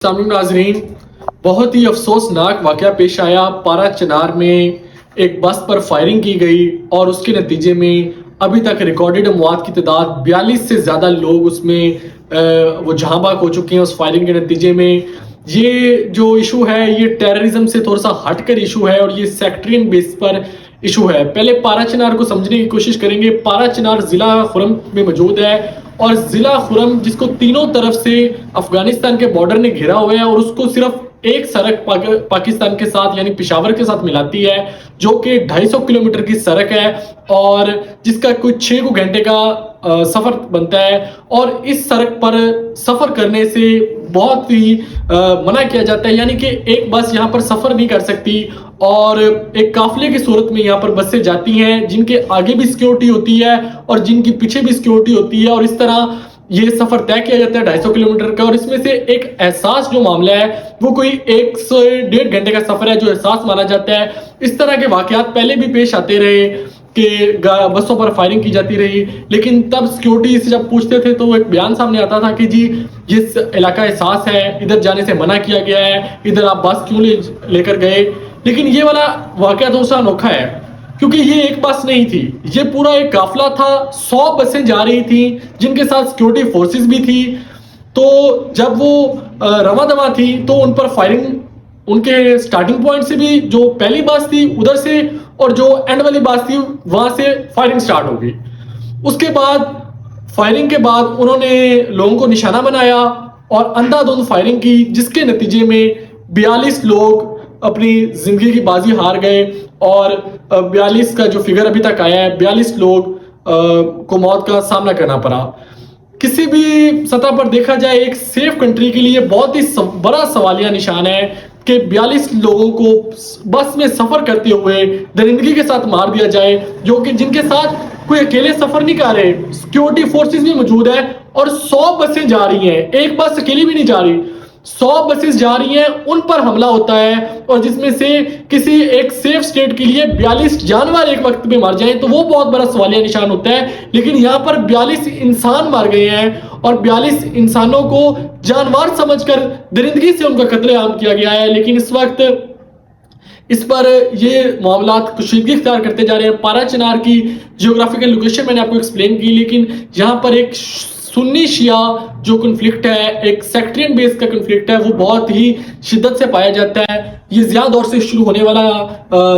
सामने नाजरीन, बहुत ही अफसोसनाक वाकया पेश आया। पारा चनार में एक बस पर फायरिंग की गई और उसके नतीजे में अभी तक रिकॉर्डेड अमवात की तादाद 42 से ज़्यादा लोग उसमें वो जहाँ बाग हो चुके हैं उस फायरिंग के नतीजे में। ये जो इशू है ये टेररिज्म से थोड़ा सा हटकर इशू है और ये सेक्टरियन बेस पर इशू है। पहले पारा चनार को समझने की कोशिश करेंगे। पारा चनार जिला खुरम में मौजूद है और जिला खुरम जिसको तीनों तरफ से अफगानिस्तान के बॉर्डर ने घेरा हुआ है और उसको सिर्फ एक सड़क पाकिस्तान के साथ यानी पेशावर के साथ मिलाती है, जो कि 250 किलोमीटर की सड़क है और जिसका कोई 6 घंटे का सफर बनता है। और इस सड़क पर सफर करने से बहुत ही मना किया जाता है, यानी कि एक बस यहाँ पर सफर नहीं कर सकती और एक काफिले की सूरत में यहाँ पर बसें जाती हैं जिनके आगे भी सिक्योरिटी होती है और जिनकी पीछे भी सिक्योरिटी होती है और इस तरह ये सफर तय किया जाता है 250 किलोमीटर का। और इसमें से एक एहसास जो मामला है वो कोई 1 से 1.5 घंटे का सफर है जो एहसास माना जाता है। इस तरह के वाकयात पहले भी पेश आते रहे कि बसों पर फायरिंग की जाती रही, लेकिन तब सिक्योरिटी से जब पूछते थे तो एक बयान सामने आता था कि जी ये इलाका एहसास है, इधर जाने से मना किया गया है, इधर आप बस क्यों लेकर गए। लेकिन ये वाला वाकया दूसरा अनोखा है क्योंकि ये एक बस नहीं थी, ये पूरा एक काफिला था। 100 बसें जा रही थी जिनके साथ सिक्योरिटी फोर्सेस भी थी। तो जब वो रवा दवा थी तो उन पर फायरिंग उनके स्टार्टिंग पॉइंट से भी जो पहली बस थी उधर से और जो एंड वाली बस थी वहां से फायरिंग स्टार्ट हो गई। उसके बाद फायरिंग के बाद उन्होंने लोगों को निशाना बनाया और अंधाधुंध फायरिंग की, जिसके नतीजे में 42 लोग अपनी जिंदगी की बाजी हार गए और 42 का जो फिगर अभी तक आया है 42 लोग को मौत का सामना करना पड़ा। किसी भी सतह पर देखा जाए एक सेफ कंट्री के लिए बहुत ही बड़ा सवालिया निशान है कि 42 लोगों को बस में सफर करते हुए दरिंदगी के साथ मार दिया जाए, जो कि जिनके साथ कोई अकेले सफर नहीं कर रहे, सिक्योरिटी फोर्सेस भी मौजूद है और 100 बसें जा रही हैं, एक बस अकेली भी नहीं जा रही, 100 बसेस जा रही हैं, उन पर हमला होता है और जिसमें से किसी एक सेफ स्टेट के लिए 42 जानवर एक वक्त में मर जाएं तो वो बहुत बड़ा सवालिया निशान होता है। लेकिन यहाँ पर 42 इंसान मर गए हैं और 42 इंसानों को जानवर समझकर दरिंदगी से उनका कत्लेआम किया गया है। लेकिन इस वक्त इस पर ये मामला कशीदगी इख्तियार करते जा रहे हैं। पारा चनार की जियोग्राफिकल लोकेशन मैंने आपको एक्सप्लेन की, लेकिन यहाँ पर एक सुन्नी शिया जो कन्फ्लिक्ट है, एक सेक्टरियन बेस का कन्फ्लिक्ट है, वो बहुत ही शिद्दत से पाया जाता है। ये ज़िया दौर से शुरू होने वाला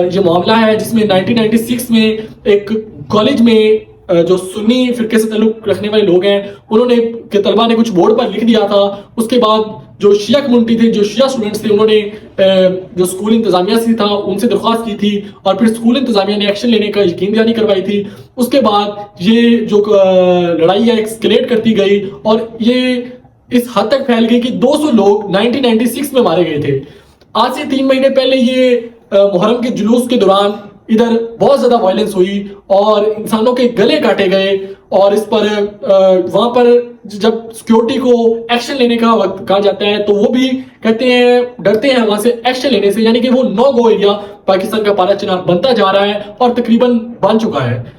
ये मामला है जिसमें 1996 में एक कॉलेज में जो सुन्नी फिरके से ताल्लुक रखने वाले लोग हैं उन्होंने के तलबा ने कुछ बोर्ड पर लिख दिया था। उसके बाद जो शिया कम्युनिटी थे, जो शिया स्टूडेंट्स थे, उन्होंने जो स्कूल इंतजामिया से था उनसे दरख्वास्त की थी और फिर स्कूल इंतजामिया ने एक्शन लेने का यकीन दहानी करवाई थी। उसके बाद ये जो लड़ाई है एक्सकेलेट करती गई और ये इस हद तक फैल गई कि 200 लोग 1996 में मारे गए थे। आज से 3 महीने पहले ये मुहर्रम के जुलूस के दौरान इधर बहुत ज्यादा वायलेंस हुई और इंसानों के गले काटे गए और इस पर वहां पर जब सिक्योरिटी को एक्शन लेने का वक्त कहा जाता है तो वो भी कहते हैं, डरते हैं वहां से एक्शन लेने से, यानी कि वो नो गो एरिया पाकिस्तान का पारा चनार बनता जा रहा है और तकरीबन बन चुका है।